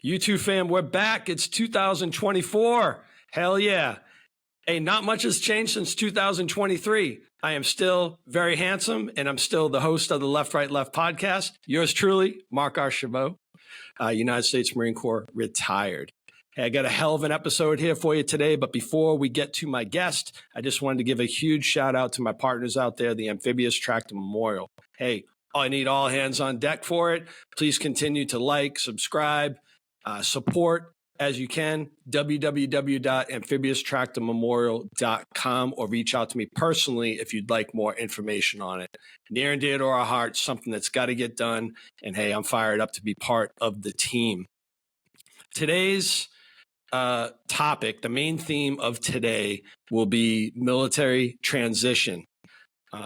You too, fam. We're back. It's 2024. Hell yeah. Hey, not much has changed since 2023. I am still very handsome, and I'm still the host of the Left, Right, Left podcast. Yours truly, Mark R. Chabot, United States Marine Corps retired. Hey, I got a hell of an episode here for you today, but before we get to my guest, I just wanted to give a huge shout out to my partners out there, the Amphibious Tractor Memorial. Hey, I need all hands on deck for it. Please continue to like, subscribe, support as you can, www.amphiboustractormemorial.com, or reach out to me personally if you'd like more information on it. Near and dear to our hearts, something that's got to get done. And hey, I'm fired up to be part of the team. Today's topic, the main theme of today, will be military transition.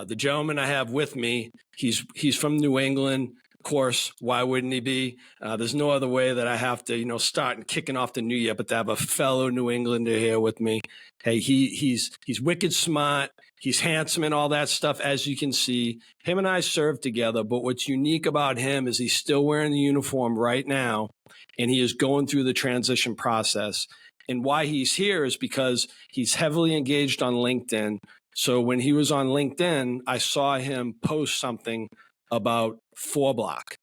The gentleman I have with me, he's from New England. Of course, why wouldn't he be? There's no other way that I have to, start and kicking off the new year, but to have a fellow New Englander here with me. Hey, he's wicked smart. He's handsome and all that stuff, as you can see. Him and I served together, but what's unique about him is he's still wearing the uniform right now, and he is going through the transition process. And why he's here is because he's heavily engaged on LinkedIn. So when he was on LinkedIn, I saw him post something about FourBlock.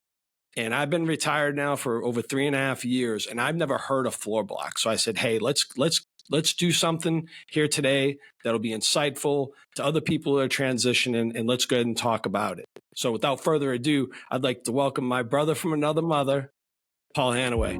And I've been retired now for over 3.5 years, and I've never heard of FourBlock. So I said, hey, let's do something here today that'll be insightful to other people who are transitioning, and let's go ahead and talk about it. So without further ado, I'd like to welcome my brother from another mother, Paul Hannaway.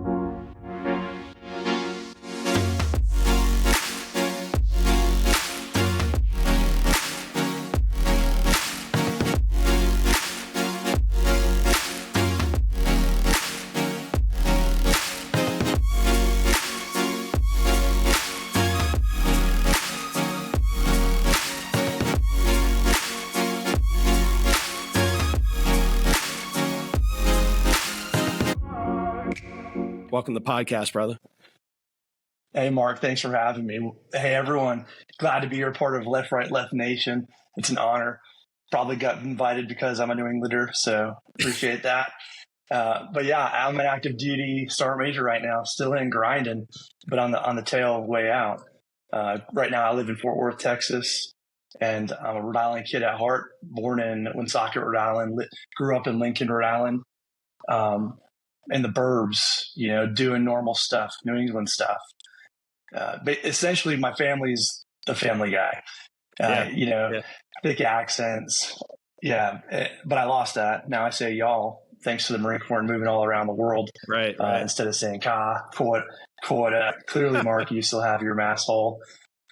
Welcome to the podcast, brother. Hey, Mark. Thanks for having me. Hey, everyone. Glad to be here, part of Left, Right, Left Nation. It's an honor. Probably got invited because I'm a New Englander, so appreciate that. But yeah, I'm an active duty sergeant major right now, still in grinding, but on the tail way out. Right now, I live in Fort Worth, Texas, and I'm a Rhode Island kid at heart. Born in Woonsocket, Rhode Island. Grew up in Lincoln, Rhode Island. In the burbs, doing normal stuff, New England stuff. But essentially, my family's the family guy. Thick accents. Yeah, but I lost that. Now I say y'all, thanks to the Marine Corps and moving all around the world. Right. Instead of saying ka, quota. Clearly, Mark, you still have your mass hole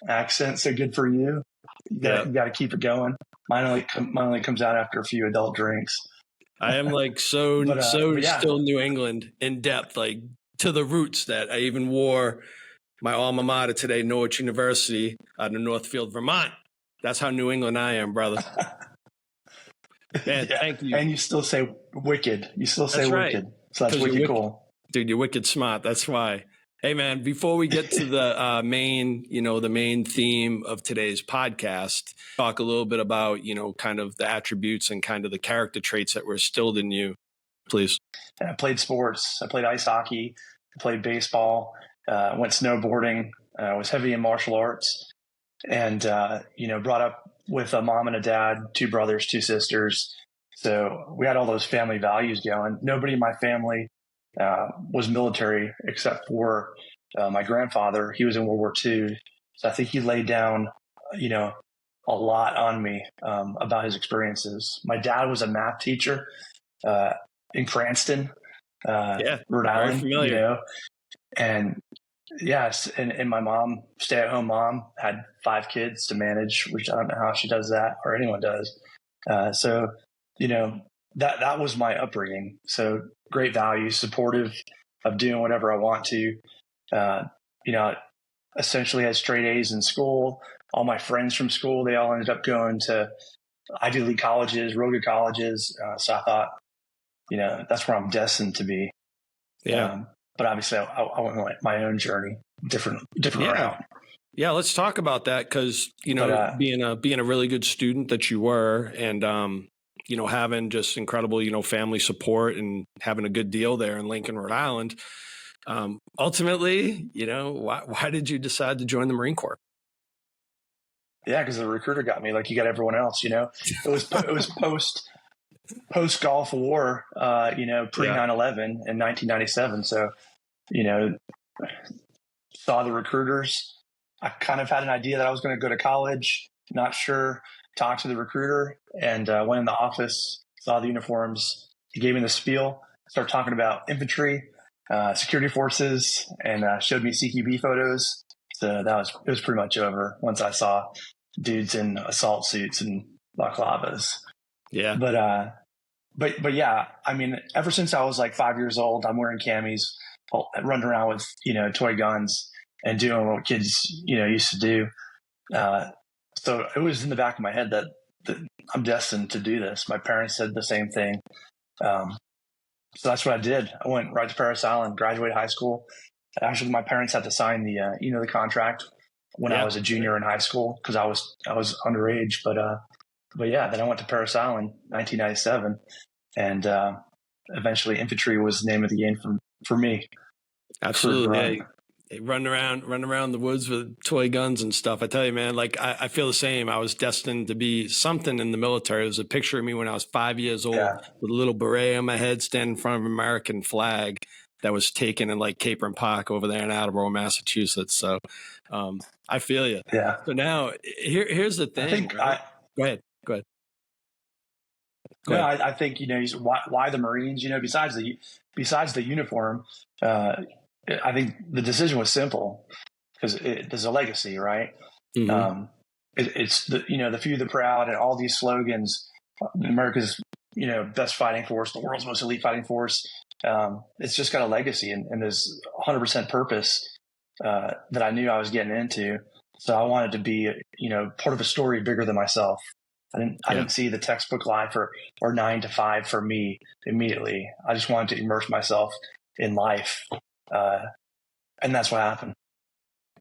accent, so good for you. You got to keep it going. Mine only comes out after a few adult drinks. I am still New England in depth, like to the roots, that I even wore my alma mater today, Norwich University, out of Northfield, Vermont. That's how New England I am, brother. Man, thank you. And you still say wicked. You still say that's wicked. Right. So that's wicked cool. Dude, you're wicked smart. That's why. Hey, man, before we get to the main theme of today's podcast, talk a little bit about, kind of the attributes and kind of the character traits that were instilled in you, please. I played sports. I played ice hockey. I played baseball. Went snowboarding. Was heavy in martial arts. And, brought up with a mom and a dad, 2 brothers, 2 sisters. So we had all those family values going. Nobody in my family was military except for my grandfather. He was in World War II. So I think he laid down, a lot on me about his experiences. My dad was a math teacher in Cranston, Rhode Island, and yes. And my mom, stay-at-home mom, had 5 kids to manage, which I don't know how she does that or anyone does. So, that was my upbringing. So great values, supportive of doing whatever I want to. Essentially had straight A's in school. All my friends from school, they all ended up going to Ivy League colleges, real good colleges. So I thought, that's where I'm destined to be. Yeah. But obviously I went on my own journey, different route. Yeah. Let's talk about that. Cause being a really good student that you were, and, having just incredible, family support and having a good deal there in Lincoln, Rhode Island. Ultimately, why did you decide to join the Marine Corps? Yeah, because the recruiter got me, like you got everyone else. It was post Gulf War, pre 9/11 in 1997. So, saw the recruiters. I kind of had an idea that I was going to go to college, not sure. Talked to the recruiter and went in the office, saw the uniforms. He gave me the spiel, started talking about infantry, security forces, and showed me CQB photos. So it was pretty much over once I saw dudes in assault suits and balaclavas. Yeah. But yeah, I mean, ever since I was like 5 years old, I'm wearing camis, running around with, toy guns and doing what kids, used to do. So it was in the back of my head that I'm destined to do this. My parents said the same thing. So that's what I did. I went right to Parris Island, graduated high school. Actually, my parents had to sign the contract when I was a junior in high school because I was underage. But yeah, then I went to Parris Island, 1997, and eventually infantry was the name of the game for me. Absolutely. They run around the woods with toy guns and stuff. I tell you, man, like I feel the same. I was destined to be something in the military. There was a picture of me when I was 5 years old with a little beret on my head, standing in front of an American flag that was taken in like Capron Park over there in Attleboro, Massachusetts. So I feel you. Yeah. So now here's the thing. Go ahead. I think why the Marines. Besides the uniform, I think the decision was simple because there's a legacy, right? Mm-hmm. It's the few, the proud, and all these slogans. America's best fighting force, the world's most elite fighting force. It's just got a legacy, and there's 100% purpose that I knew I was getting into. So I wanted to be part of a story bigger than myself. I didn't see the textbook life or 9 to 5 for me immediately. I just wanted to immerse myself in life. And that's what happened.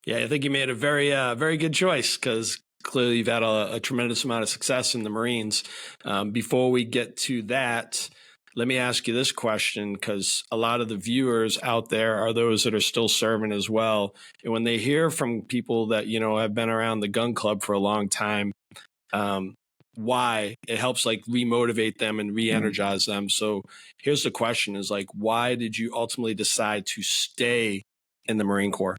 Yeah, I think you made a very, very good choice because clearly you've had a tremendous amount of success in the Marines. Before we get to that, let me ask you this question because a lot of the viewers out there are those that are still serving as well. And when they hear from people that, have been around the gun club for a long time, why it helps like remotivate them and re-energize them. So here's the question is like, why did you ultimately decide to stay in the Marine Corps?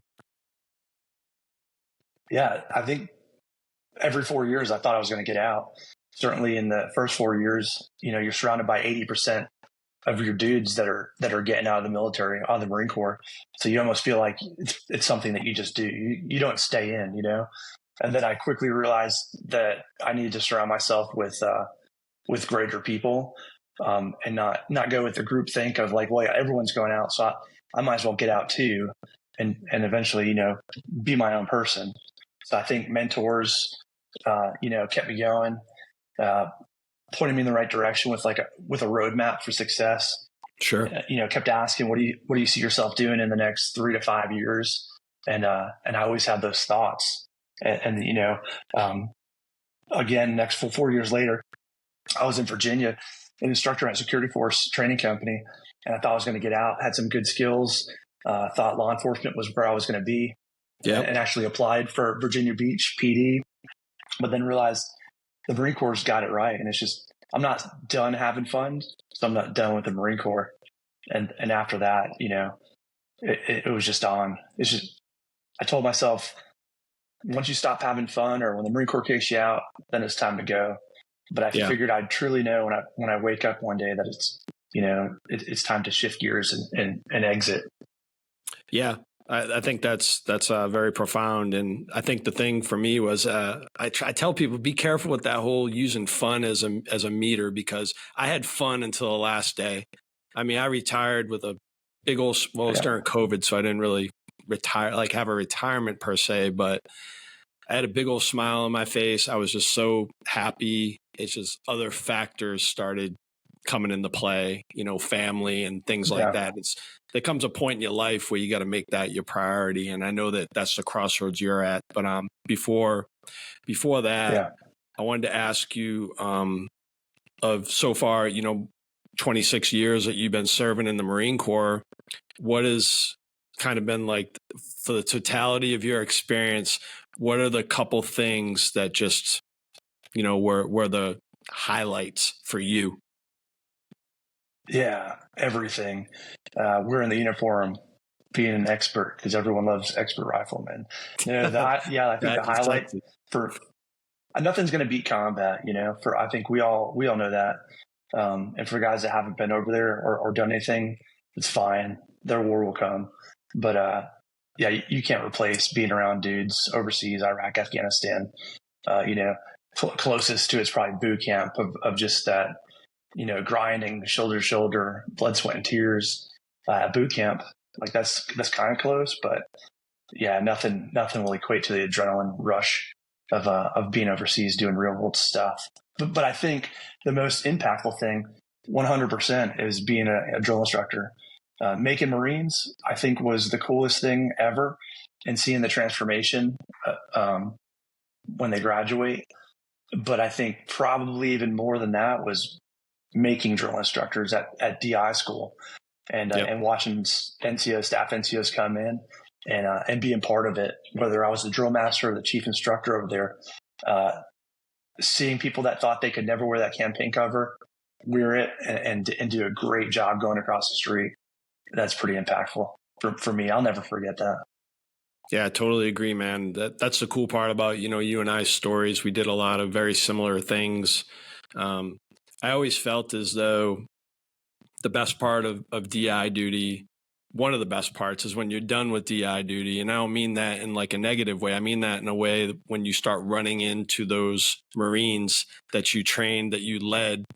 Yeah, I think every 4 years I thought I was going to get out. Certainly in the first 4 years, you're surrounded by 80% of your dudes that are getting out of the military, out of the Marine Corps. So you almost feel like it's something that you just do. You don't stay in, And then I quickly realized that I needed to surround myself with greater people, and not go with the group think of like, well, yeah, everyone's going out, so I might as well get out too, and eventually, be my own person. So I think mentors, kept me going, pointing me in the right direction with a roadmap for success. Sure. Kept asking, what do you see yourself doing in the next 3 to 5 years? And I always had those thoughts. And again, next 4 years later, I was in Virginia, an instructor at a security force training company, and I thought I was going to get out, had some good skills, thought law enforcement was where I was going to be, and actually applied for Virginia Beach PD, but then realized the Marine Corps got it right. And it's just, I'm not done having fun, so I'm not done with the Marine Corps. And after that, it was just on. It's just, I told myself, once you stop having fun or when the Marine Corps kicks you out, then it's time to go. But I figured I'd truly know when I wake up one day that it's, it's time to shift gears and exit. Yeah. I think that's very profound. And I think the thing for me was I tell people, be careful with that whole using fun as a meter, because I had fun until the last day. I mean, I retired with a big old, well, it was during COVID, so I didn't really retire, like have a retirement per se, but I had a big old smile on my face. I was just so happy. It's just other factors started coming into play, family and things like that. There comes a point in your life where you got to make that your priority. And I know that that's the crossroads you're at. But before that, I wanted to ask you of so far, 26 years that you've been serving in the Marine Corps, what is kind of been like, for the totality of your experience, what are the couple things that just, were the highlights for you? Yeah, everything. We're in the uniform being an expert because everyone loves expert riflemen. I think the highlight for nothing's going to beat combat. I think we all know that. And for guys that haven't been over there or done anything, it's fine. Their war will come. But you can't replace being around dudes overseas, Iraq, Afghanistan. Closest to it's probably boot camp of just that. Grinding shoulder to shoulder, blood, sweat, and tears at boot camp. Like that's kind of close, but yeah, nothing will equate to the adrenaline rush of being overseas doing real world stuff. But I think the most impactful thing, 100%, is being a drill instructor. Making Marines, I think, was the coolest thing ever, and seeing the transformation when they graduate. But I think probably even more than that was making drill instructors at DI school and watching NCOs, staff NCOs come in and being part of it, whether I was the drill master or the chief instructor over there, seeing people that thought they could never wear that campaign cover, wear it and do a great job going across the street. That's pretty impactful for me. I'll never forget that. Yeah, I totally agree, man. That's the cool part about, you and I's stories. We did a lot of very similar things. I always felt as though the best part of DI duty, one of the best parts, is when you're done with DI duty. And I don't mean that in like a negative way. I mean that in a way that when you start running into those Marines that you trained, that you led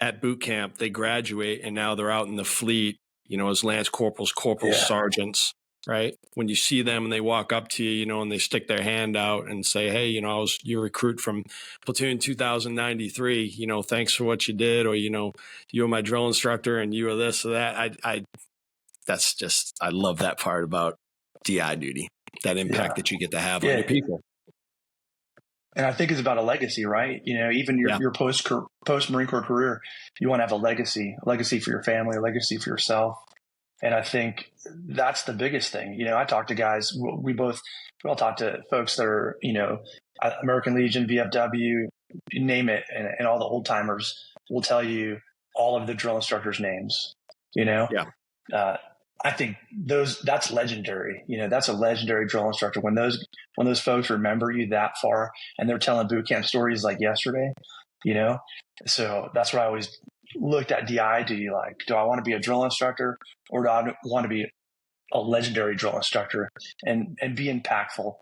at boot camp, they graduate and now they're out in the fleet, as lance corporals, sergeants. Right? When you see them and they walk up to you, and they stick their hand out and say, hey, I was your recruit from platoon 2093, thanks for what you did. Or, you were my drill instructor and you were this or that. I love that part about DI duty, that impact that you get to have on your people. And I think it's about a legacy, right? Even your post Marine Corps career, you want to have a legacy for your family, a legacy for yourself. And I think that's the biggest thing. I talk to guys, we all talk to folks that are, American Legion, VFW, you name it. And all the old timers will tell you all of the drill instructors' names, I think that's legendary. That's a legendary drill instructor. When those folks remember you that far and they're telling boot camp stories like yesterday, so that's what I always looked at DI. Do I want to be a drill instructor, or do I want to be a legendary drill instructor and be impactful?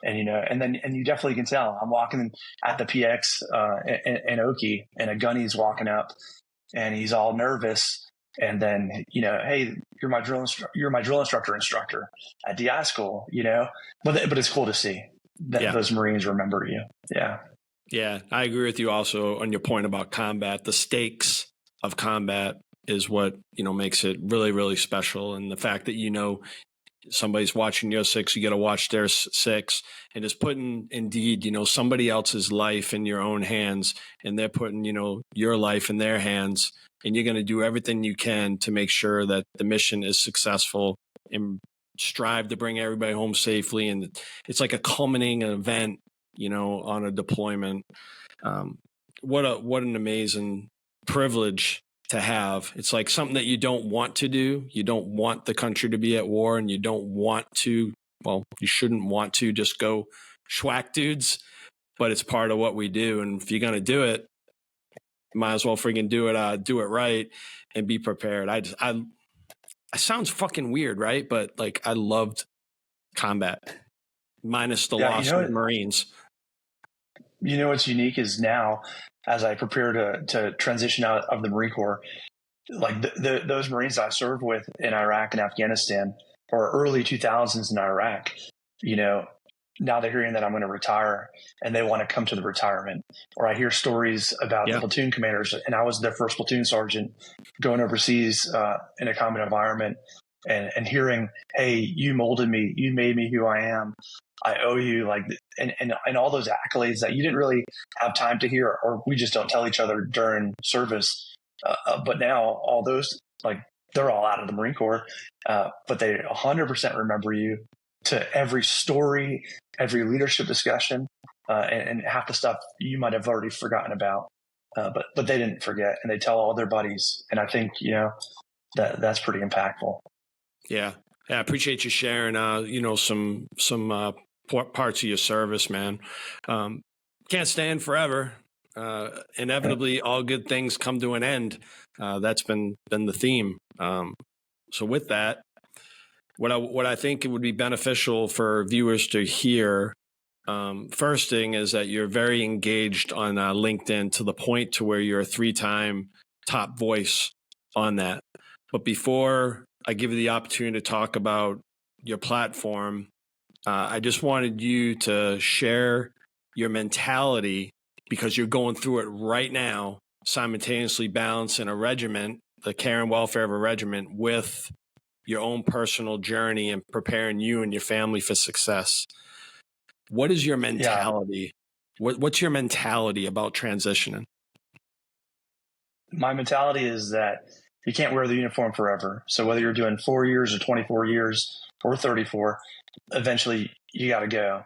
And, and you definitely can tell. I'm walking at the PX in Oki, and a gunny's walking up and he's all nervous. And then, hey, you're my drill instructor at DI school, but it's cool to see that those Marines remember you. Yeah. Yeah. I agree with you also on your point about combat. The stakes of combat is what, makes it really, really special. And the fact that, somebody's watching your six, you got to watch their six, and it's putting indeed, somebody else's life in your own hands, and they're putting, your life in their hands. And you're going to do everything you can to make sure that the mission is successful and strive to bring everybody home safely. And it's like a culminating event, on a deployment. What an amazing privilege to have. It's like something that you don't want to do. You don't want the country to be at war, and you don't want to, you shouldn't want to just go schwack dudes, but it's part of what we do. And if you're going to do it, might as well freaking do it right and be prepared. I sounds fucking weird, right? But like, I loved combat minus the loss of Marines. What's unique is now, as I prepare to transition out of the Marine Corps, like those Marines I served with in Iraq and Afghanistan, or early 2000s in Iraq, now they're hearing that I'm going to retire and they want to come to the retirement. Or I hear stories about the platoon commanders, and I was their first platoon sergeant going overseas in a combat environment and hearing, hey, you molded me, you made me who I am. I owe you, and all those accolades that you didn't really have time to hear, or we just don't tell each other during service. But now all those, they're all out of the Marine Corps, but they 100% remember you to every story, every leadership discussion, and half the stuff you might have already forgotten about. But they didn't forget, and they tell all their buddies. And I think, that's pretty impactful. Yeah. I appreciate you sharing, some parts of your service, man. Can't stand forever. Inevitably, all good things come to an end. That's been the theme. So with that, what I think it would be beneficial for viewers to hear, first thing is that you're very engaged on LinkedIn, to the point to where you're a 3-time top voice on that. But before I give you the opportunity to talk about your platform, I just wanted you to share your mentality, because you're going through it right now, simultaneously balancing a regiment, the care and welfare of a regiment, with your own personal journey and preparing you and your family for success. What is your mentality? Yeah. What's your mentality about transitioning? My mentality is that you can't wear the uniform forever. So whether you're doing 4 years or 24 years or 34, eventually you got to go.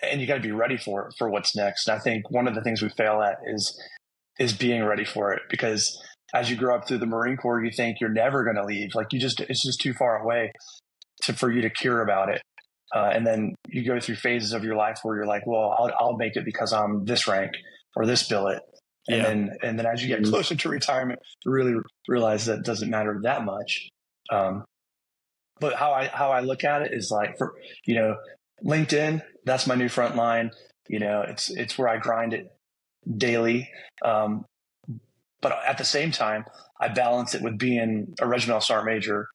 And you got to be ready for what's next. And I think one of the things we fail at is being ready for it, because as you grow up through the Marine Corps, you think you're never going to leave. Like it's just too far away for you to care about it. And then you go through phases of your life where you're like, well, I'll make it because I'm this rank or this billet. And then as you get closer to retirement, you really realize that it doesn't matter that much. But how I look at it is like, for, LinkedIn, that's my new front line. It's where I grind it daily. But at the same time, I balance it with being a regimental sergeant major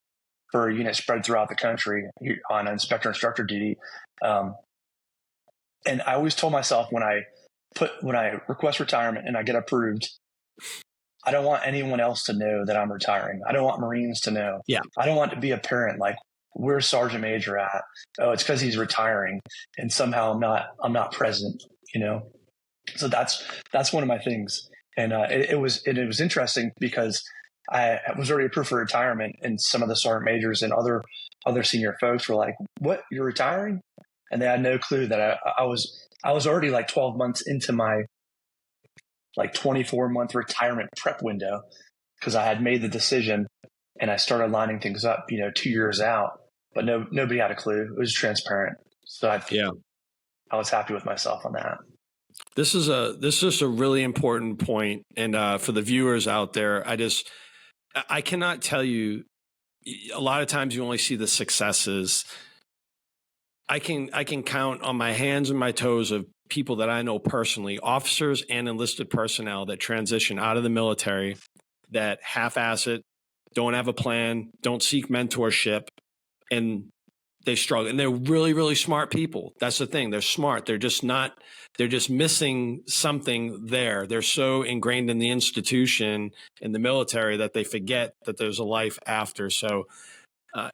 for a unit spread throughout the country on instructor duty. And I always told myself, when I request retirement and I get approved, I don't want anyone else to know that I'm retiring. I don't want Marines to know. Yeah. I don't want to be apparent, like, where's Sergeant Major at? Oh, it's because he's retiring, and somehow I'm not present. So that's one of my things. And it was interesting, because I was already approved for retirement, and some of the sergeant majors and other senior folks were like, "What? You're retiring?" And they had no clue that I was already like 12 months into my like 24-month retirement prep window, because I had made the decision and I started lining things up, 2 years out, but nobody had a clue. It was transparent. So I was happy with myself on that. This is a really important point. And for the viewers out there, I cannot tell you, a lot of times you only see the successes. I can count on my hands and my toes of people that I know personally, officers and enlisted personnel, that transition out of the military, that half-ass it, don't have a plan, don't seek mentorship, and they struggle. And they're really, really smart people. That's the thing. They're smart. They're just missing something there. They're so ingrained in the institution, in the military, that they forget that there's a life after. So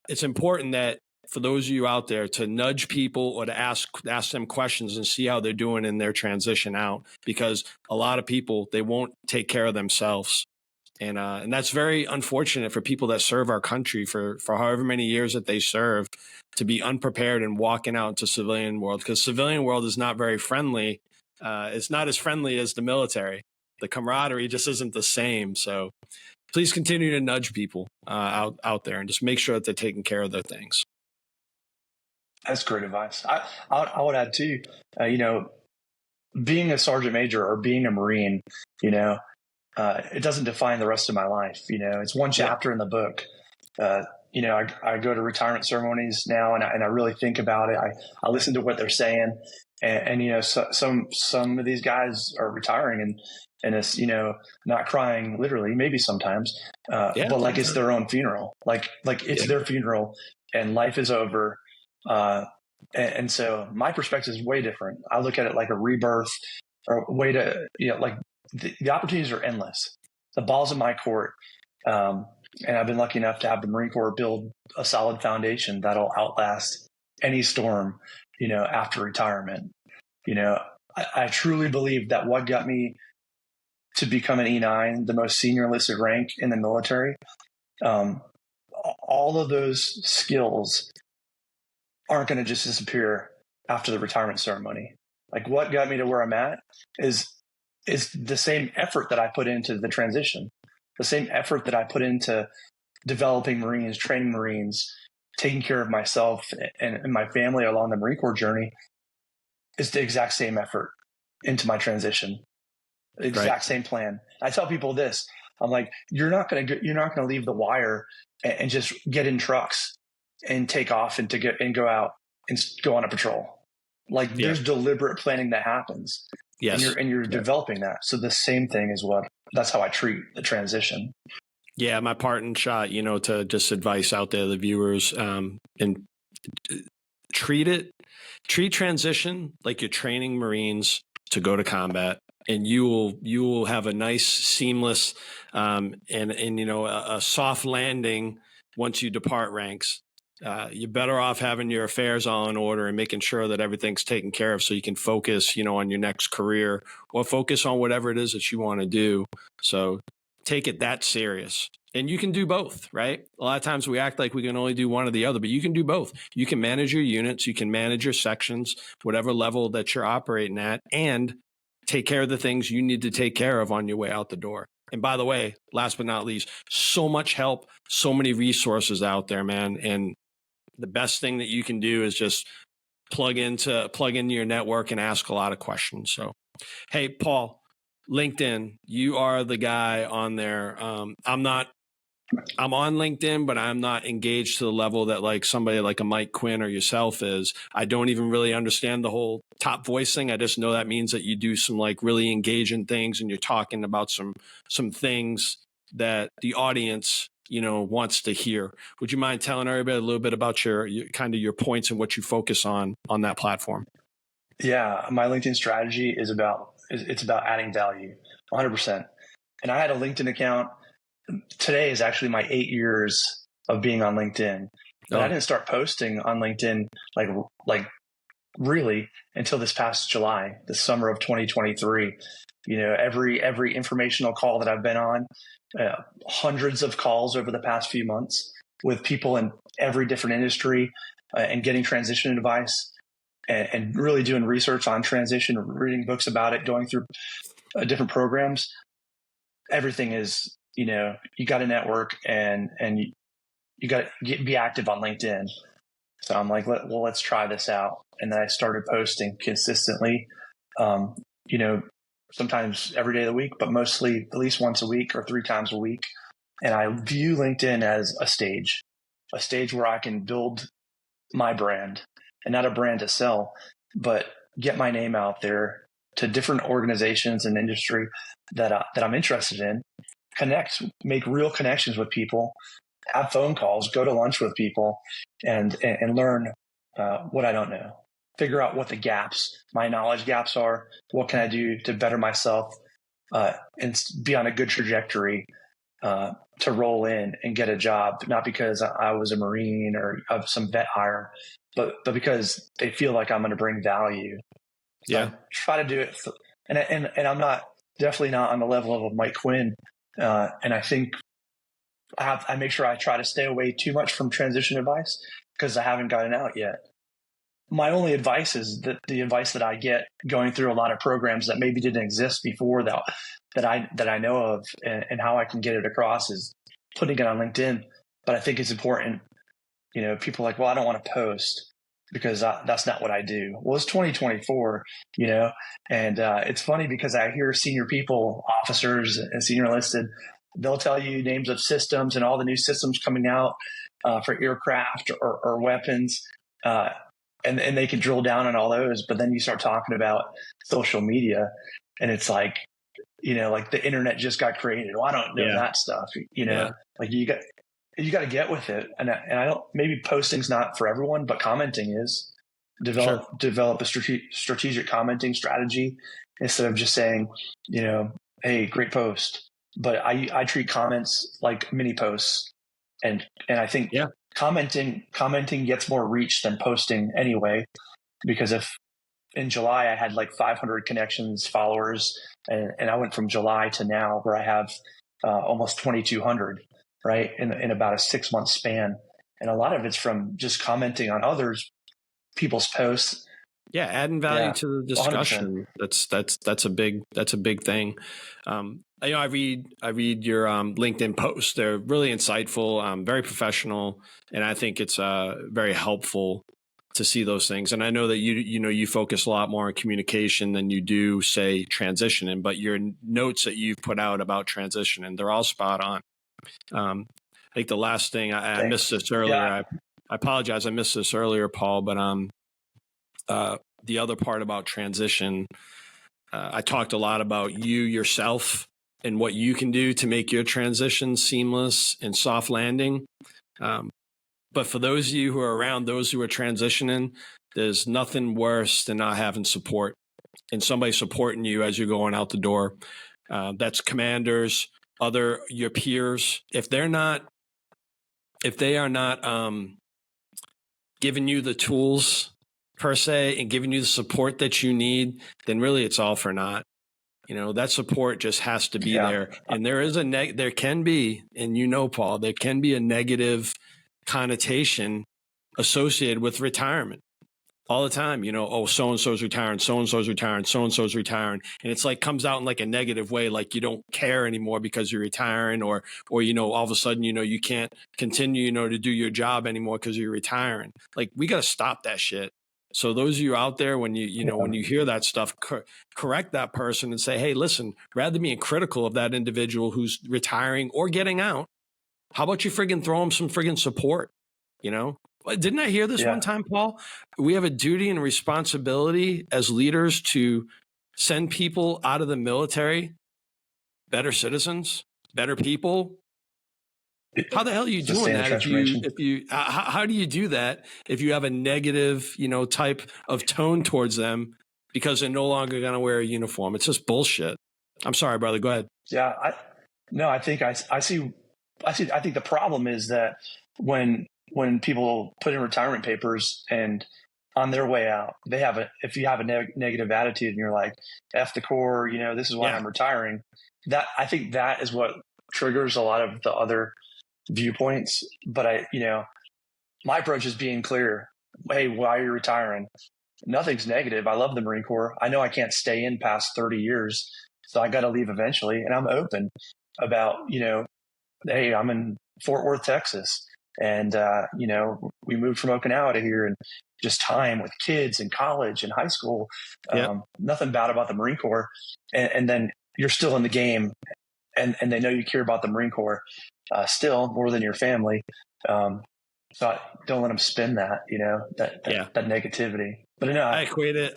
it's important that, for those of you out there, to nudge people or to ask them questions and see how they're doing in their transition out, because a lot of people, they won't take care of themselves. And that's very unfortunate for people that serve our country for however many years that they serve, to be unprepared and walking out into civilian world, because civilian world is not very friendly. It's not as friendly as the military. The camaraderie just isn't the same. So please continue to nudge people out there, and just make sure that they're taking care of their things. That's great advice. I would add too, being a sergeant major or being a Marine, it doesn't define the rest of my life. It's one chapter in the book. I go to retirement ceremonies now, and I really think about it. I listen to what they're saying, and some of these guys are retiring, and it's, not crying literally, maybe sometimes, but like it's their own funeral, like it's their funeral, and life is over. And so my perspective is way different. I look at it like a rebirth, or a way to, like the opportunities are endless. The ball's in my court. And I've been lucky enough to have the Marine Corps build a solid foundation that'll outlast any storm, after retirement. I truly believe that what got me to become an E9, the most senior enlisted rank in the military, all of those skills aren't going to just disappear after the retirement ceremony. Like, what got me to where I'm at is the same effort that I put into the transition, the same effort that I put into developing Marines, training Marines, taking care of myself and my family along the Marine Corps journey is the exact same effort into my transition. The exact same plan. I tell people this. I'm like, you're not going to leave the wire and just get in trucks and take off and go out and go on a patrol. Like, there's deliberate planning that happens. Yes. And you're developing that. So the same thing is that's how I treat the transition. Yeah. My parting shot, to just advice out there, the viewers, and treat transition like you're training Marines to go to combat. And you will have a nice, seamless, and a soft landing once you depart ranks. You're better off having your affairs all in order and making sure that everything's taken care of, so you can focus, on your next career or focus on whatever it is that you want to do. So take it that serious. And you can do both, right? A lot of times we act like we can only do one or the other, but you can do both. You can manage your units, you can manage your sections, whatever level that you're operating at, and take care of the things you need to take care of on your way out the door. And by the way, last but not least, so much help, so many resources out there, man. And the best thing that you can do is just plug into your network and ask a lot of questions. So, hey, Paul, LinkedIn, you are the guy on there. I'm on LinkedIn, but I'm not engaged to the level that like somebody like a Mike Quinn or yourself is. I don't even really understand the whole top voice thing. I just know that means that you do some like really engaging things and you're talking about some things that the audience, wants to hear. Would you mind telling everybody a little bit about your kind of your points and what you focus on that platform? Yeah, my LinkedIn strategy is about adding value 100%. And I had a LinkedIn account. Today is actually my 8 years of being on LinkedIn, but I didn't start posting on LinkedIn like really until this past July, the summer of 2023. Every informational call that I've been on, hundreds of calls over the past few months with people in every different industry, and getting transition advice and really doing research on transition, reading books about it, going through different programs. Everything is, you got to network and you got to be active on LinkedIn. So I'm like, let's try this out. And then I started posting consistently, sometimes every day of the week, but mostly at least once a week or 3 times a week. And I view LinkedIn as a stage where I can build my brand, and not a brand to sell, but get my name out there to different organizations and industry that I'm interested in. Connect, make real connections with people, have phone calls, go to lunch with people, and learn what I don't know. Figure out what the gaps, my knowledge gaps are. What can I do to better myself and be on a good trajectory to roll in and get a job, not because I was a Marine or of some vet hire, but because they feel like I'm going to bring value. So I try to do it. And I'm definitely not on the level of Mike Quinn. And I think I make sure I try to stay away too much from transition advice because I haven't gotten out yet. My only advice is that the advice that I get going through a lot of programs that maybe didn't exist before that I know of, and how I can get it across is putting it on LinkedIn. But I think it's important. People are like, well, I don't want to post because that's not what I do. Well, it's 2024, and it's funny because I hear senior people, officers and senior enlisted, they'll tell you names of systems and all the new systems coming out for aircraft or weapons. And they can drill down on all those, but then you start talking about social media and it's like, like the internet just got created. Well, I don't know that stuff, like you got to get with it. And I don't, maybe posting's not for everyone, but commenting is. Develop a strategic commenting strategy instead of just saying, hey, great post. But I treat comments like mini posts. And I think commenting gets more reach than posting anyway, because if in July, I had like 500 connections, followers, and I went from July to now where I have almost 2,200, right, in about a 6-month span. And a lot of it's from just commenting on others people's posts. Yeah, adding value to the 100%. discussion. That's a big thing. I read your LinkedIn posts. They're really insightful, very professional, and I think it's very helpful to see those things. And I know that you focus a lot more on communication than you do, say, transitioning. But your notes that you've put out about transitioning, they're all spot on. I think the last thing I missed this earlier. Yeah. I apologize. I missed this earlier, Paul. But the other part about transition, I talked a lot about you yourself and what you can do to make your transition seamless and soft landing. But for those of you who are around those who are transitioning, there's nothing worse than not having support and somebody supporting you as you're going out the door. That's commanders, your peers. If they are not giving you the tools per se and giving you the support that you need, then really it's all for naught. That support just has to be there. And there is there can be, and Paul, there can be a negative connotation associated with retirement all the time. So-and-so's retiring, so-and-so's retiring, so-and-so's retiring. And it's like comes out in like a negative way, like you don't care anymore because you're retiring or all of a sudden, you can't continue, to do your job anymore because you're retiring. Like we got to stop that shit. So those of you out there, when when you hear that stuff, correct that person and say, hey, listen, rather than being critical of that individual who's retiring or getting out, how about you friggin' throw them some friggin' support? Didn't I hear this one time, Paul? We have a duty and responsibility as leaders to send people out of the military better citizens, better people. How the hell are you doing that? How do you do that if you have a negative, type of tone towards them because they're no longer going to wear a uniform? It's just bullshit. I'm sorry, brother. Go ahead. Yeah, I think the problem is that when people put in retirement papers and on their way out, if you have a negative attitude and you're like, F the Corps, this is why I'm retiring. I think that is what triggers a lot of the other viewpoints. But my approach is being clear. Hey, why are you retiring? Nothing's negative. I love the Marine Corps. I know I can't stay in past 30 years, so I got to leave eventually. And I'm open about, hey, I'm in Fort Worth, Texas. And, we moved from Okinawa to here and just time with kids in college and high school. Nothing bad about the Marine Corps. And then you're still in the game and they know you care about the Marine Corps still more than your family. So don't let them spin that, that negativity. But no, I equate it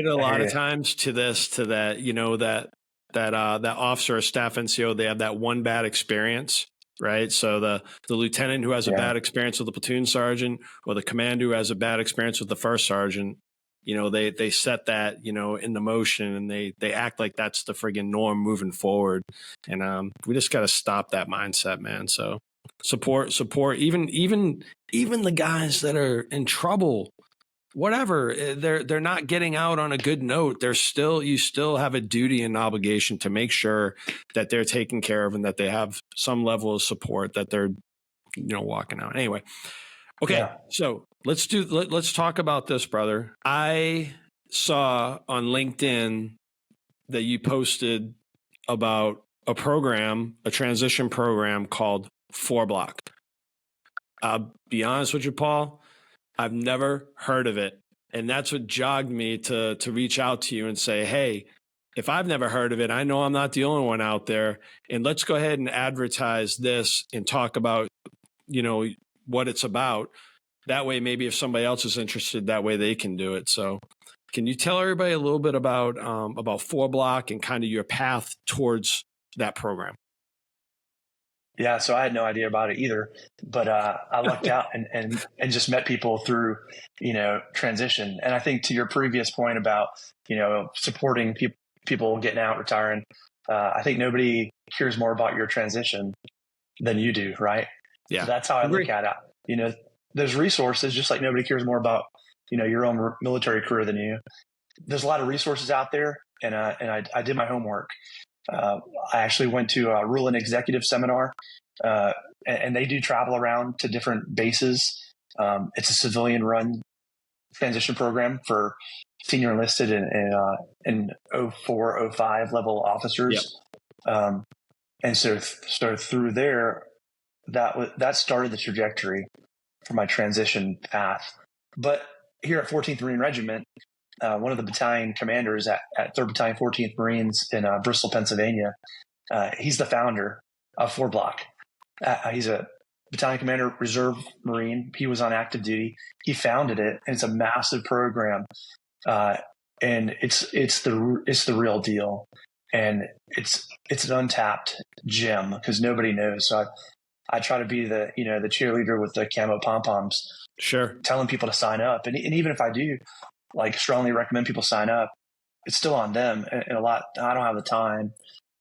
a lot of times to that, that officer or staff NCO, they have that one bad experience, right? So the lieutenant who has a bad experience with the platoon sergeant or the commander who has a bad experience with the first sergeant, they set that, into motion and they act like that's the friggin' norm moving forward. And we just got to stop that mindset, man. So support, even the guys that are in trouble, whatever, they're not getting out on a good note. You still have a duty and obligation to make sure that they're taken care of and that they have some level of support, that they're, walking out. Anyway. Okay. So let's talk about this, brother. I saw on LinkedIn that you posted about a transition program called FourBlock. I'll be honest with you, Paul, I've never heard of it. And that's what jogged me to reach out to you and say, hey, if I've never heard of it, I know I'm not the only one out there. And let's go ahead and advertise this and talk about, what it's about. That way, maybe if somebody else is interested, that way they can do it. So can you tell everybody a little bit about FourBlock and kind of your path towards that program? Yeah, so I had no idea about it either, but I lucked out and just met people through, transition. And I think to your previous point about, supporting people getting out, retiring, I think nobody cares more about your transition than you do, right? Yeah, so that's how I look at it. There's resources, just like nobody cares more about, your own military career than you. there's a lot of resources out there, and I did my homework. I actually went to a Rule and Executive seminar, and they do travel around to different bases. It's a civilian-run transition program for senior enlisted and 04, 05 level officers. Yep. And so through there, that started the trajectory for my transition path. But here at 14th Marine Regiment, one of the battalion commanders at 3rd Battalion, 14th Marines in Bristol, Pennsylvania, he's the founder of FourBlock. He's a battalion commander, reserve Marine. He was on active duty. He founded it, and it's a massive program. And it's the real deal. And it's an untapped gem because nobody knows. So I try to be the cheerleader with the camo pom-poms. Sure. Telling people to sign up. And even if I do strongly recommend people sign up, it's still on them. And a lot, I don't have the time,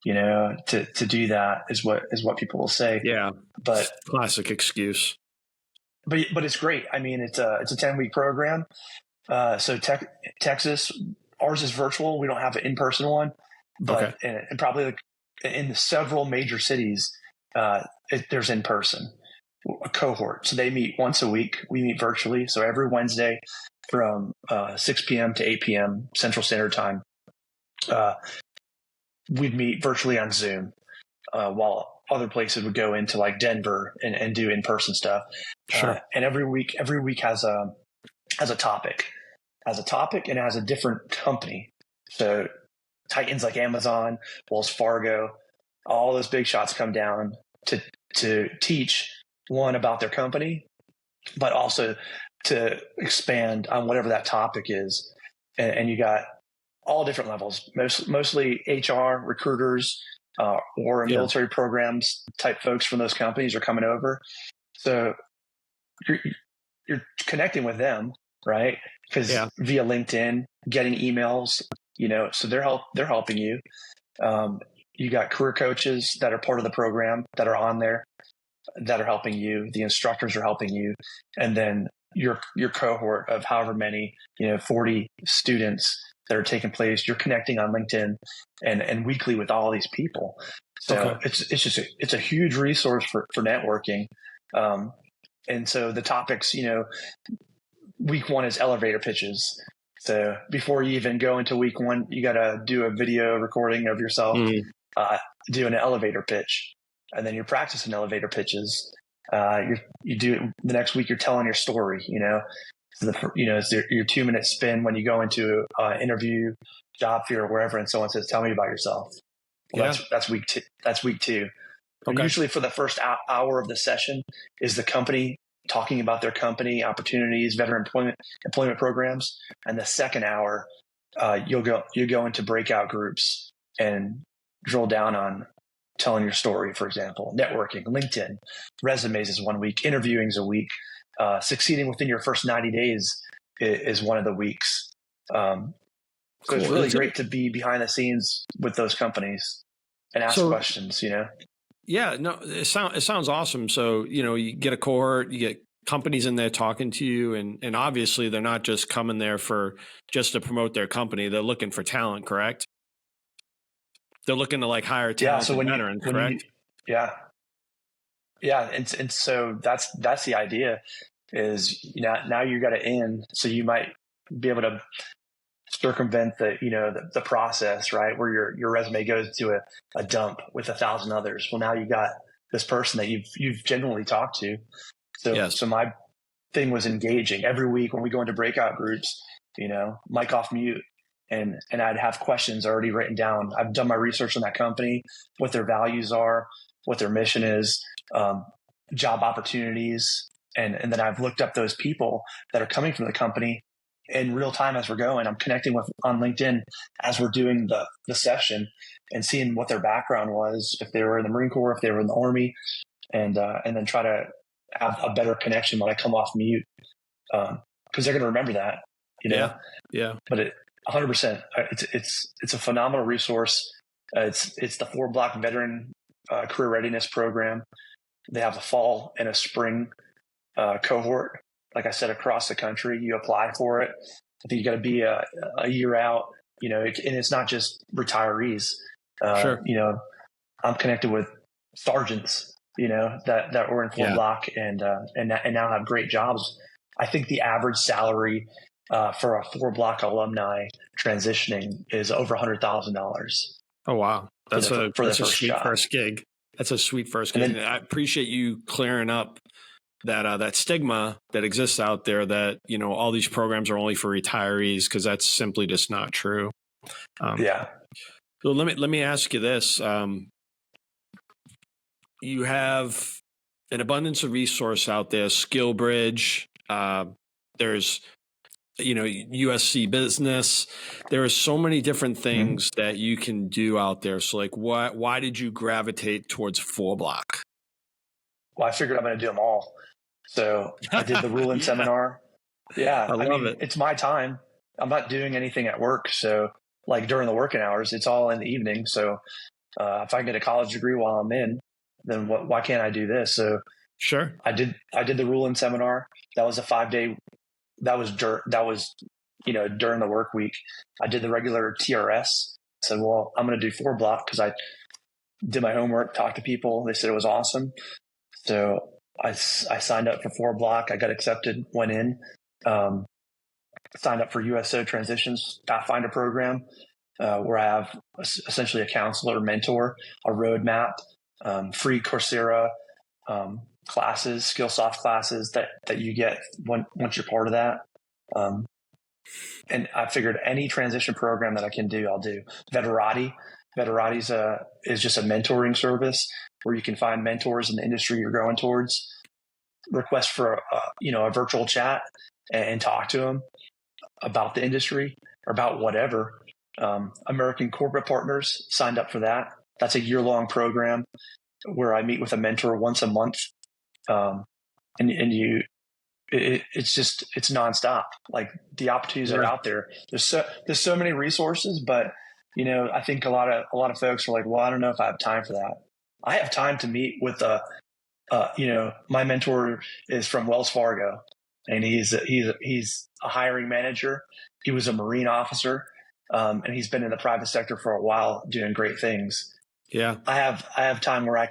to do that is what people will say. Yeah. But classic excuse. But it's great. I mean, it's a 10-week program. So Texas, ours is virtual. We don't have an in-person one, but okay. and probably in several major cities, there's in-person a cohort. So they meet once a week. We meet virtually. So every Wednesday from 6 p.m. to 8 p.m. Central Standard Time, we'd meet virtually on Zoom, while other places would go into like Denver and do in-person stuff. Sure. And every week has a topic, and has a different company. So titans like Amazon, Wells Fargo, all those big shots come down to teach one about their company, but also to expand on whatever that topic is. And you got all different levels, mostly HR, recruiters, or military programs type folks from those companies are coming over. So you're connecting with them, right? Because via LinkedIn, getting emails, so they're helping you. You got career coaches that are part of the program that are on there that are helping you. The instructors are helping you, and then your cohort of however many 40 students that are taking place. You're connecting on LinkedIn and weekly with all these people. So it's a huge resource for networking. And so the topics, week one is elevator pitches. So before you even go into week one, you got to do a video recording of yourself doing an elevator pitch. And then you're practicing elevator pitches. You do it the next week. You're telling your story. It's your 2-minute spin when you go into an interview, job fair, or wherever, and someone says, "Tell me about yourself." Well, that's week two. That's week two. Okay. Usually, for the first hour of the session, is the company talking about their company, opportunities, veteran employment programs, and the second hour, you go into breakout groups and drill down on telling your story. For example, networking, LinkedIn, resumes is 1 week, interviewing is a week, succeeding within your first 90 days is one of the weeks. So it's really great to be behind the scenes with those companies and ask questions, Yeah, no, it sounds awesome. So, you get a cohort, you get companies in there talking to you, and obviously they're not just coming there just to promote their company. They're looking for talent, correct? They're looking to hire talent veterans, correct? Yeah. And so that's the idea is, now you got it in, so you might be able to circumvent the process, right? Where your resume goes to a dump with 1,000 others. Well, now you got this person that you've genuinely talked to. So my thing was engaging every week when we go into breakout groups, mic off mute, and I'd have questions already written down. I've done my research on that company, what their values are, what their mission is, job opportunities. And then I've looked up those people that are coming from the company in real time as we're going. I'm connecting with on LinkedIn as we're doing the session and seeing what their background was, if they were in the Marine Corps, if they were in the Army, and then try to have a better connection when I come off mute, because they're going to remember that, Yeah. But 100%, it's a phenomenal resource. It's the FourBlock Veteran Career Readiness Program. They have a fall and a spring cohort. Like I said, across the country, you apply for it. I think you got to be a year out, and it's not just retirees. Sure. I'm connected with sergeants, that were in FourBlock and now have great jobs. I think the average salary for a FourBlock alumni transitioning is over $100,000. Oh, wow. That's a sweet job. First gig. That's a sweet first gig. And I appreciate you clearing up that stigma that exists out there that, all these programs are only for retirees, because that's simply just not true. So let me ask you this. You have an abundance of resource out there, SkillBridge, there's, USC Business. There are so many different things that you can do out there. So like, why did you gravitate towards FourBlock? Well, I figured I'm going to do them all. So I did the ruling seminar. Yeah. I love it. It's my time. I'm not doing anything at work. So like during the working hours, it's all in the evening. So if I get a college degree while I'm in, then why can't I do this? So sure. I did the ruling seminar. That was a 5-day. That was during the work week. I did the regular TRS. I said, well, I'm going to do FourBlock because I did my homework, talked to people. They said it was awesome. So I signed up for FourBlock. I got accepted, went in, signed up for USO Transitions Pathfinder program, where I have essentially a counselor, mentor, a roadmap, free Coursera classes, SkillSoft classes that you get once you're part of that. And I figured any transition program that I can do, I'll do. Veterati's is just a mentoring service where you can find mentors in the industry you're going towards, request for a virtual chat and talk to them about the industry or about whatever. American Corporate Partners signed up for that. That's a year-long program where I meet with a mentor once a month. It's nonstop. Like the opportunities are out there. There's so many resources, but I think a lot of folks are like, well, I don't know if I have time for that. I have time to meet with my mentor is from Wells Fargo, and he's a hiring manager. He was a Marine officer, and he's been in the private sector for a while doing great things. Yeah. I have time where I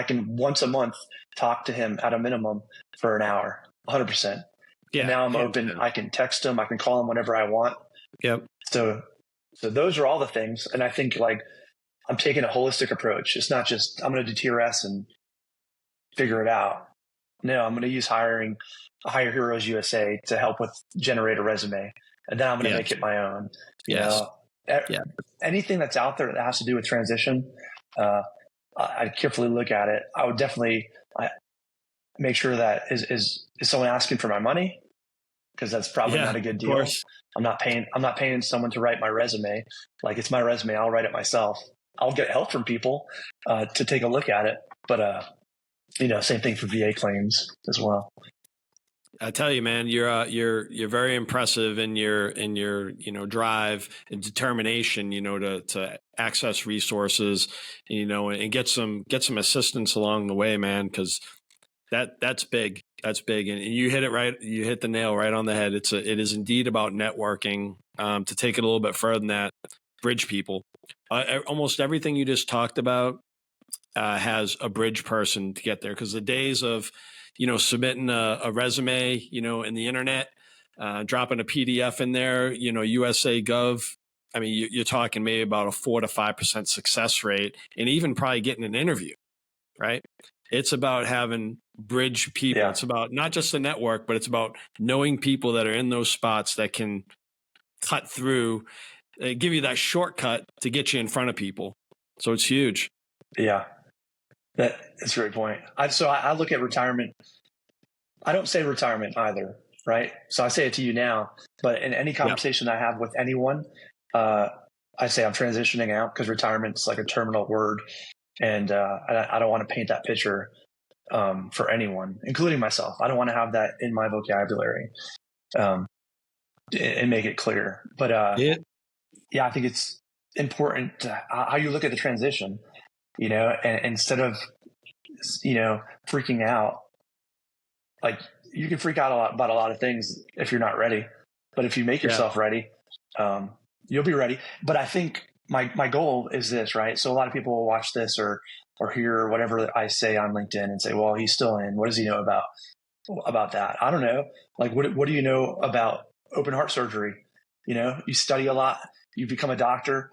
can once a month talk to him at a minimum for an hour, 100%. Yeah. And now I'm open. I can text him. I can call him whenever I want. Yep. So those are all the things. And I think like I'm taking a holistic approach. It's not just I'm going to do TRS and figure it out. No, I'm going to use Hire Heroes USA to help with generate a resume. And then I'm going to make it my own. Anything that's out there that has to do with transition, I'd carefully look at it. I would definitely make sure that is someone asking for my money, because that's probably not a good deal. I'm not paying someone to write my resume. Like it's my resume. I'll write it myself. I'll get help from people to take a look at it. But same thing for VA claims as well. I tell you, man, you're very impressive in your drive and determination, to access resources, and get some assistance along the way, man, because that's big. That's big. And you hit it right. You hit the nail right on the head. It is indeed about networking. To take it a little bit further than that, bridge people. Almost everything you just talked about has a bridge person to get there, because the days of submitting a resume, in the internet, dropping a PDF in there, USA Gov. I mean, you're talking maybe about a 4 to 5% success rate, and even probably getting an interview, right? It's about having bridge people. Yeah. It's about not just the network, but it's about knowing people that are in those spots that can cut through, give you that shortcut to get you in front of people. So it's huge. Yeah. That's a great point. I look at retirement. I don't say retirement either, right? So I say it to you now, but in any conversation I have with anyone, I say I'm transitioning out, because retirement's like a terminal word. And I don't want to paint that picture for anyone, including myself. I don't want to have that in my vocabulary and make it clear. But I think it's important how you look at the transition. And instead of, freaking out, like you can freak out about a lot of things if you're not ready. but if you make yourself ready, you'll be ready. But I think my goal is this, right? So a lot of people will watch this or hear whatever I say on LinkedIn and say, well, he's still in. What does he know about that? I don't know. Like, what do you know about open heart surgery? You know, you study a lot, you become a doctor,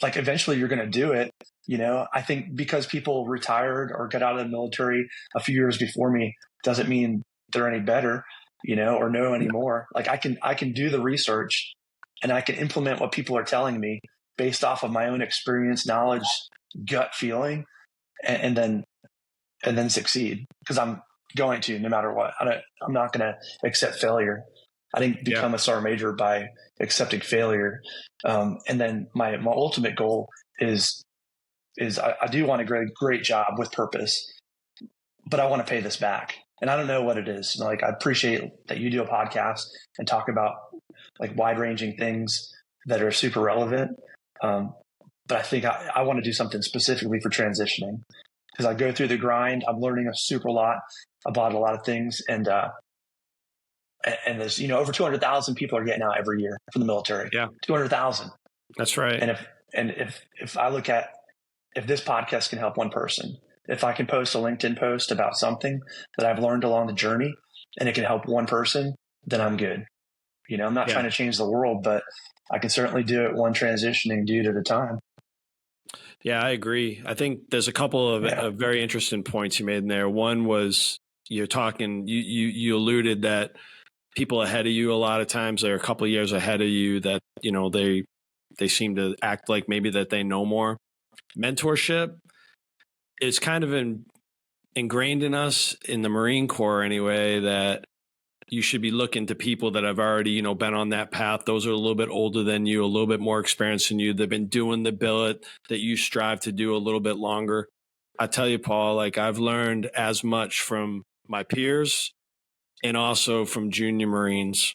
like eventually you're going to do it. You know, I think because people retired or got out of the military a few years before me doesn't mean they're any better, you know, or know anymore. Like I can do the research and I can implement what people are telling me based off of my own experience, knowledge, gut feeling, and then succeed, because I'm going to, no matter what. I'm not going to accept failure. I didn't become a sergeant major by accepting failure. And then my ultimate goal is I do want a great job with purpose, but I want to pay this back. And I don't know what it is. Like, I appreciate that you do a podcast and talk about like wide ranging things that are super relevant. But I think I want to do something specifically for transitioning, because I go through the grind. I'm learning a super lot about a lot of things. And there's, you know, over 200,000 people are getting out every year from the military. Yeah. 200,000. That's right. And if I look at, if this podcast can help one person, if I can post a LinkedIn post about something that I've learned along the journey and it can help one person, then I'm good. You know, I'm not trying to change the world, but I can certainly do it one transitioning dude at a time. Yeah, I agree. I think there's a couple of very interesting points you made in there. One was you're talking, you alluded that people ahead of you, a lot of times they're a couple of years ahead of you, that, you know, they seem to act like maybe that they know more. Mentorship is kind of ingrained in us in the Marine Corps anyway, that you should be looking to people that have already, you know, been on that path. Those are a little bit older than you, a little bit more experienced than you. They've been doing the billet that you strive to do a little bit longer. I tell you, Paul, like, I've learned as much from my peers and also from junior Marines,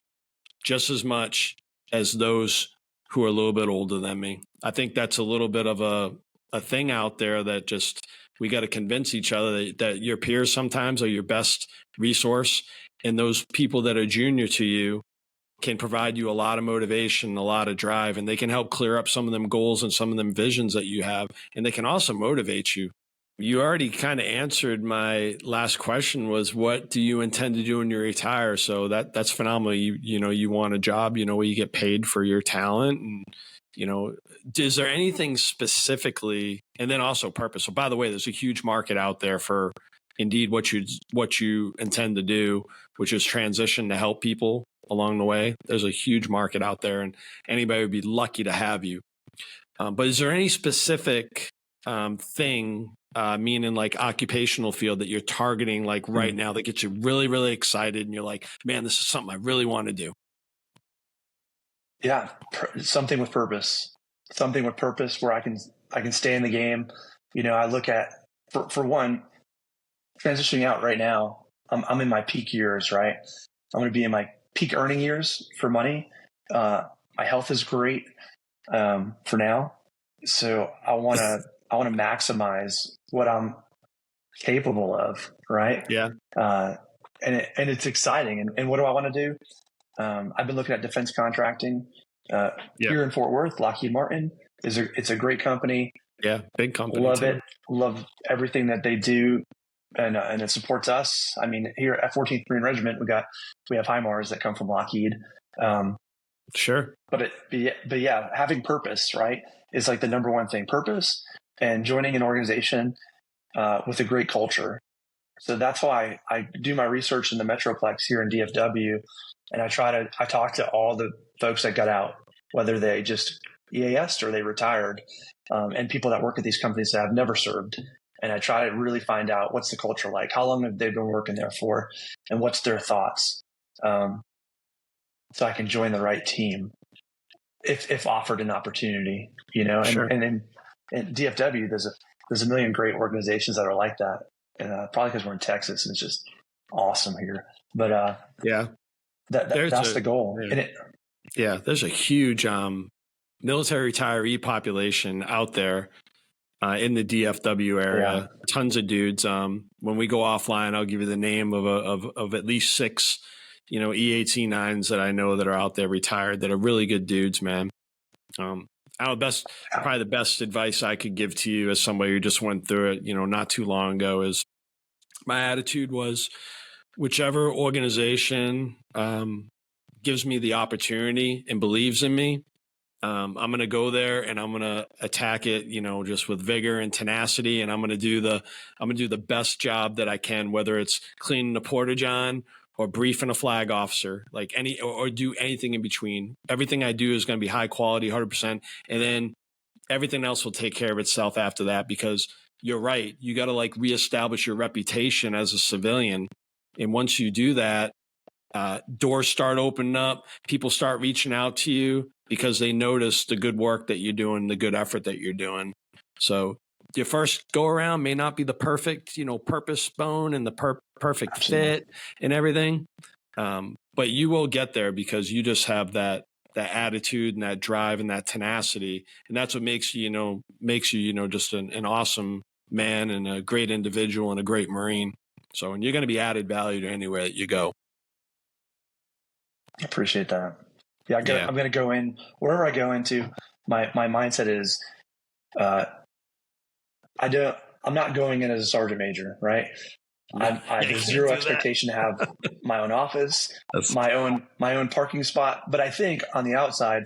just as much as those who are a little bit older than me. I think that's a little bit of a thing out there that just, we got to convince each other that your peers sometimes are your best resource. And those people that are junior to you can provide you a lot of motivation, a lot of drive, and they can help clear up some of them goals and some of them visions that you have. And they can also motivate you. You already kind of answered my last question, was what do you intend to do when you retire? So that's phenomenal. You know, you want a job, you know, where you get paid for your talent, and, you know, is there anything specifically, and then also purpose? So by the way, there's a huge market out there for indeed what you intend to do, which is transition to help people along the way. There's a huge market out there, and anybody would be lucky to have you. But is there any specific thing, meaning like occupational field, that you're targeting like right now that gets you really, really excited and you're like, man, this is something I really want to do? Yeah. Something with purpose where I can stay in the game. You know, I look at, for one, transitioning out right now, I'm in my peak years, right? I'm going to be in my peak earning years for money. My health is great for now. So I want to maximize what I'm capable of, right? Yeah. And it's exciting. And what do I want to do? I've been looking at defense contracting here in Fort Worth. Lockheed Martin it's a great company. Yeah, big company. Love it. Love everything that they do, and it supports us. I mean, here at 14th Marine Regiment, we have HIMARS that come from Lockheed. Sure. But yeah, having purpose, right, is like the number one thing. Purpose and joining an organization with a great culture. So that's why I do my research in the Metroplex here in DFW, and I talk to all the folks that got out, whether they just EAS'd or they retired, and people that work at these companies that have never served. And I try to really find out what's the culture like, how long have they been working there for, and what's their thoughts, so I can join the right team if offered an opportunity, you know. And, sure. and in DFW, there's a million great organizations that are like that. Probably because we're in Texas and it's just awesome here. But that's the goal. Yeah. There's a huge military retiree population out there in the DFW area. Yeah. Tons of dudes. When we go offline, I'll give you the name of at least 6 E8s, E9s that I know that are out there retired that are really good dudes, man. Probably the best advice I could give to you as somebody who just went through it, not too long ago, is my attitude was whichever organization gives me the opportunity and believes in me, I'm going to go there and I'm going to attack it, just with vigor and tenacity. And I'm going to do the best job that I can, whether it's cleaning the porta-john or briefing a flag officer, or do anything in between. Everything I do is going to be high quality, 100%. And then everything else will take care of itself after that, because you're right. You got to reestablish your reputation as a civilian. And once you do that, doors start opening up. People start reaching out to you because they notice the good work that you're doing, the good effort that you're doing. So your first go around may not be the perfect, purpose bone and the perfect fit and everything. But you will get there because you just have that attitude and that drive and that tenacity. And that's what makes you, just an awesome man and a great individual and a great Marine. So, and you're going to be added value to anywhere that you go. I appreciate that. Yeah, I'm going to go in wherever I go into. My mindset is, I'm not going in as a sergeant major, right? I have zero expectation to have my own office, my own parking spot. But I think on the outside,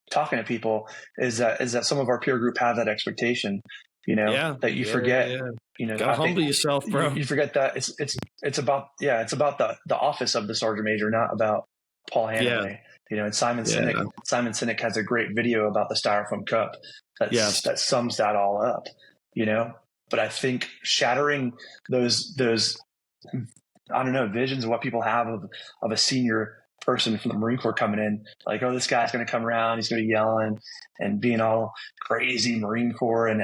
talking to people, is that some of our peer group have that expectation. That you forget. Gotta humble yourself, bro. You forget that it's about the office of the sergeant major, not about Paul Hannaway. And Simon Sinek has a great video about the Styrofoam Cup that sums that all up. But I think shattering those visions of what people have of a senior person from the Marine Corps coming in, this guy's going to come around, he's going to be yelling and being all crazy Marine Corps, and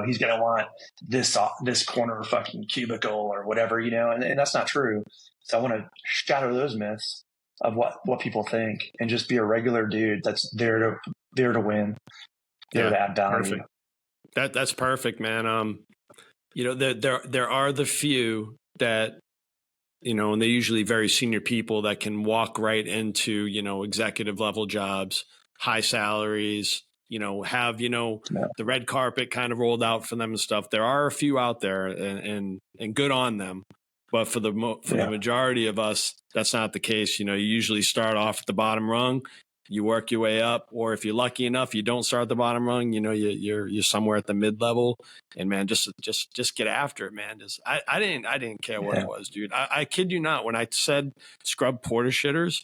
he's going to want this corner fucking cubicle or whatever, and that's not true. So I want to shatter those myths of what people think and just be a regular dude that's there to win, there to add value. Perfect. That's perfect, man. There are the few that, and they're usually very senior people that can walk right into, executive level jobs, high salaries, have, the red carpet kind of rolled out for them and stuff. There are a few out there and good on them. But for the majority of us, that's not the case. You usually start off at the bottom rung, you work your way up, or if you're lucky enough, you don't start at the bottom rung. You're somewhere at the mid level, and man, just get after it, man. I didn't care what it was, dude. I kid you not. When I said scrub porta shitters,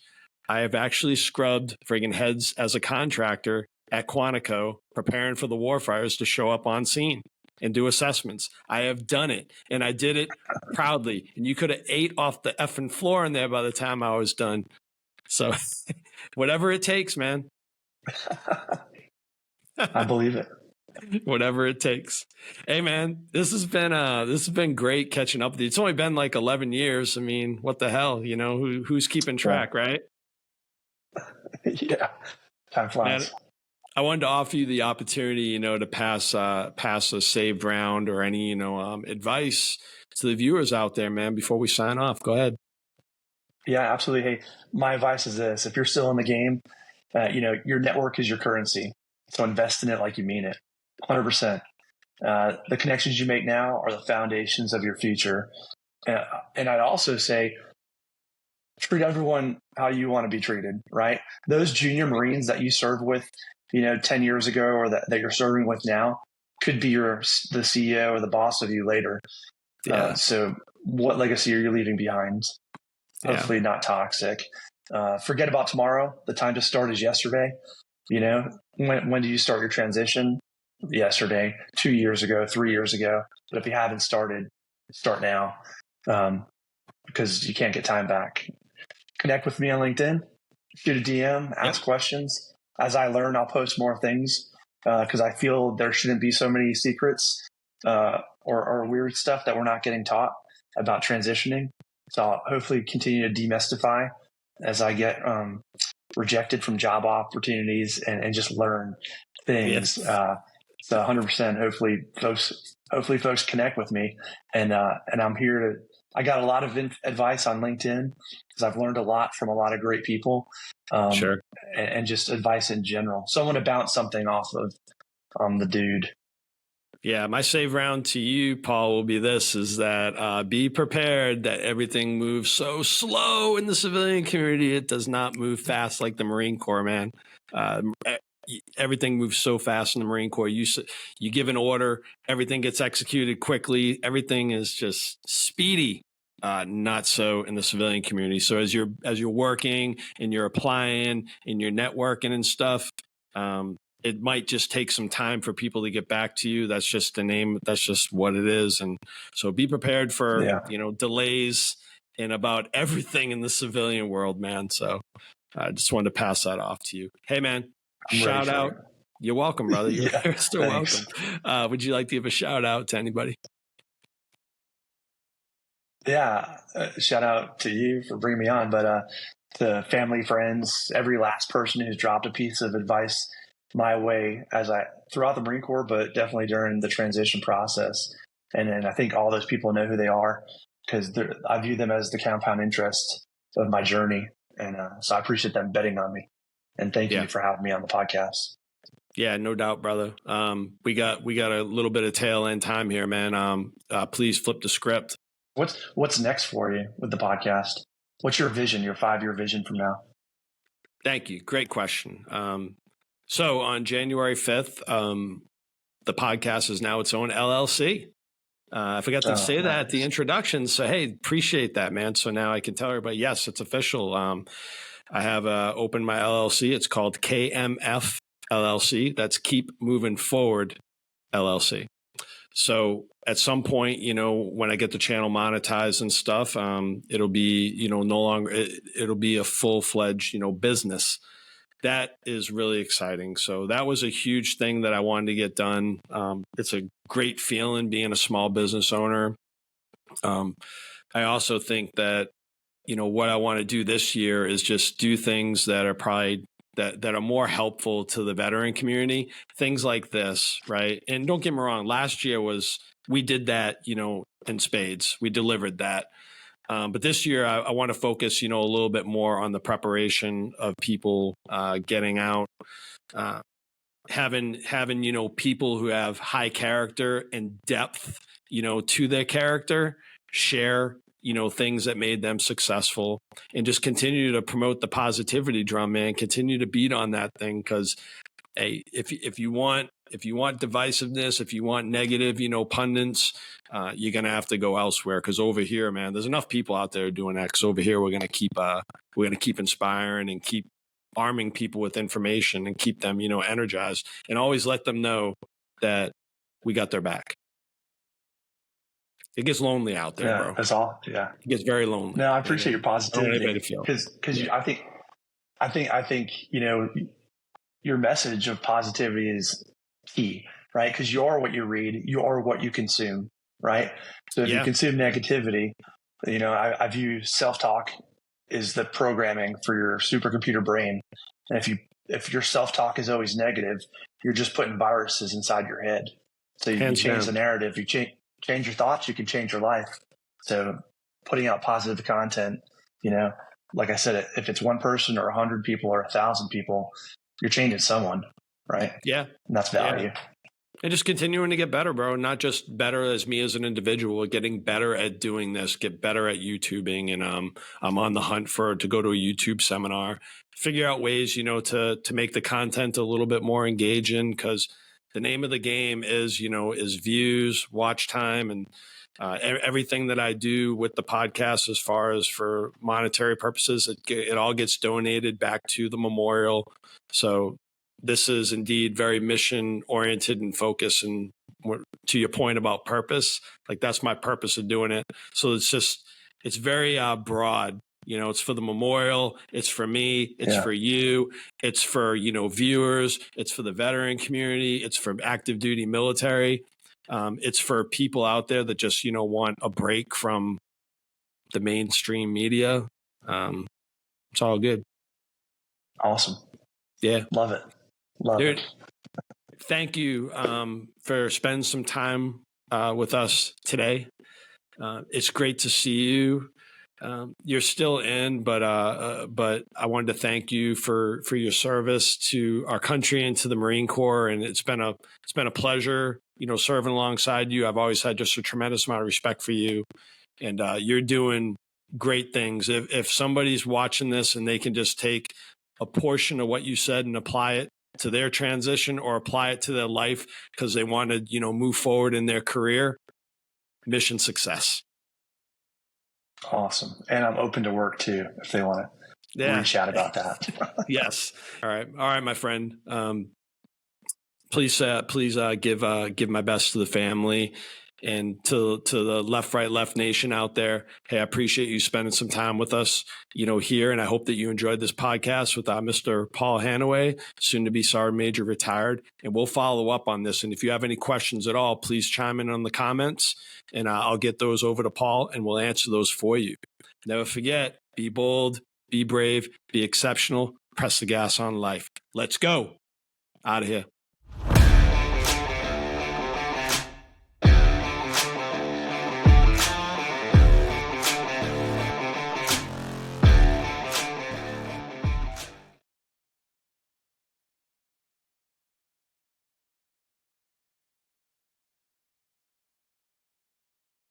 I have actually scrubbed friggin' heads as a contractor at Quantico, preparing for the warfighters to show up on scene and do assessments. I have done it, and I did it proudly. And you could have ate off the effing floor in there by the time I was done. So whatever it takes, man. I believe it. Whatever it takes. Hey, man, this has been great catching up with you. It's only been 11 years. I mean, what the hell? Who's keeping track, right? Yeah. Time flies. Man, I wanted to offer you the opportunity, to pass a saved round or any, advice to the viewers out there, man, before we sign off. Go ahead. Yeah, absolutely. Hey, my advice is this: if you're still in the game, your network is your currency. So invest in it like you mean it, 100%. The connections you make now are the foundations of your future. And I'd also say, treat everyone how you want to be treated, right? Those junior Marines that you served with, 10 years ago, or that you're serving with now, could be the CEO or the boss of you later. Yeah. So what legacy are you leaving behind? Hopefully not toxic. Forget about tomorrow. The time to start is yesterday. When did you start your transition? Yesterday, 2 years ago, 3 years ago. But if you haven't started, start now, because you can't get time back. Connect with me on LinkedIn. Shoot a DM. Ask questions. As I learn, I'll post more things because I feel there shouldn't be so many secrets or weird stuff that we're not getting taught about transitioning. So I'll hopefully continue to demystify as I get rejected from job opportunities and just learn things. Yes. So 100%. Hopefully folks connect with me, and I'm here I got a lot of advice on LinkedIn because I've learned a lot from a lot of great people. Sure. And just advice in general. So I want to bounce something off of the dude. Yeah, my save round to you, Paul, will be this, is that be prepared that everything moves so slow in the civilian community. It does not move fast like the Marine Corps, man. Everything moves so fast in the Marine Corps. You give an order, everything gets executed quickly. Everything is just speedy. Not so in the civilian community. So as you're working and you're applying and you're networking and stuff, it might just take some time for people to get back to you. That's just the name. That's just what it is. And so be prepared for, delays in about everything in the civilian world, man. So I just wanted to pass that off to you. Hey, man, shout out. You're welcome, brother. You're still welcome. Would you like to give a shout out to anybody? Yeah. Shout out to you for bringing me on, but to family, friends, every last person who's dropped a piece of advice my way throughout the Marine Corps, but definitely during the transition process. And I think all those people know who they are because I view them as the compound interest of my journey. And so I appreciate them betting on me. And thank you for having me on the podcast. Yeah, no doubt, brother. We got a little bit of tail end time here, man. Please flip the script. What's next for you with the podcast? What's your vision, your 5-year vision from now? Thank you. Great question. So on January 5th, the podcast is now its own LLC. I forgot to say that at the introduction. So, hey, appreciate that, man. So now I can tell everybody, yes, it's official. I have opened my LLC. It's called KMF LLC. That's Keep Moving Forward LLC. So at some point, when I get the channel monetized and stuff, it'll be, no longer, it'll be a full-fledged, business. That is really exciting. So that was a huge thing that I wanted to get done. It's a great feeling being a small business owner. I also think that, what I want to do this year is just do things that are probably that are more helpful to the veteran community, things like this, right? And don't get me wrong, last year we did that, in spades. We delivered that. But this year, I want to focus, a little bit more on the preparation of people getting out, having people who have high character and depth, to their character, share, things that made them successful, and just continue to promote the positivity drum, man. Continue to beat on that thing, because hey, if you want divisiveness, if you want negative, pundits, you're going to have to go elsewhere. Because over here, man, there's enough people out there doing that. Because over here, we're going to keep inspiring and keep arming people with information and keep them, energized, and always let them know that we got their back. It gets lonely out there, bro. That's all. Yeah, it gets very lonely. No, I appreciate your positivity because I think your message of positivity is key, right? Because you are what you read, you are what you consume, right? So if you consume negativity, I view self-talk is the programming for your supercomputer brain. And if your self-talk is always negative, you're just putting viruses inside your head. So you can change the narrative, you change your thoughts, you can change your life. So putting out positive content, like I said, if it's one person or 100 people or 1,000 people, you're changing someone, right? Yeah. And that's value. Yeah. And just continuing to get better, bro. Not just better as me as an individual, getting better at doing this, get better at YouTubing. And I'm on the hunt to go to a YouTube seminar, figure out ways, to make the content a little bit more engaging, because the name of the game is views, watch time, and everything that I do with the podcast as far as for monetary purposes, it all gets donated back to the memorial. So this is indeed very mission oriented and focused. And to your point about purpose, like that's my purpose of doing it. So it's very broad. It's for the memorial. It's for me. It's for you. It's for, viewers. It's for the veteran community. It's for active duty military. It's for people out there that just, want a break from the mainstream media. It's all good. Awesome. Yeah. Love it. Dude, thank you for spending some time with us today. It's great to see you. You're still in, but I wanted to thank you for your service to our country and to the Marine Corps. And it's been a pleasure, serving alongside you. I've always had just a tremendous amount of respect for you, and you're doing great things. If somebody's watching this and they can just take a portion of what you said and apply it to their transition or apply it to their life because they want to, move forward in their career, mission success. Awesome. And I'm open to work too, if they want to reach out about that. Yes. All right, my friend. Please give my best to the family and to the Left, Right, Left Nation out there. Hey, I appreciate you spending some time with us, here. And I hope that you enjoyed this podcast with Mr. Paul Hannaway, soon to be Sergeant Major retired. And we'll follow up on this. And if you have any questions at all, please chime in on the comments and I'll get those over to Paul and we'll answer those for you. Never forget, be bold, be brave, be exceptional, press the gas on life. Let's go. Out of here.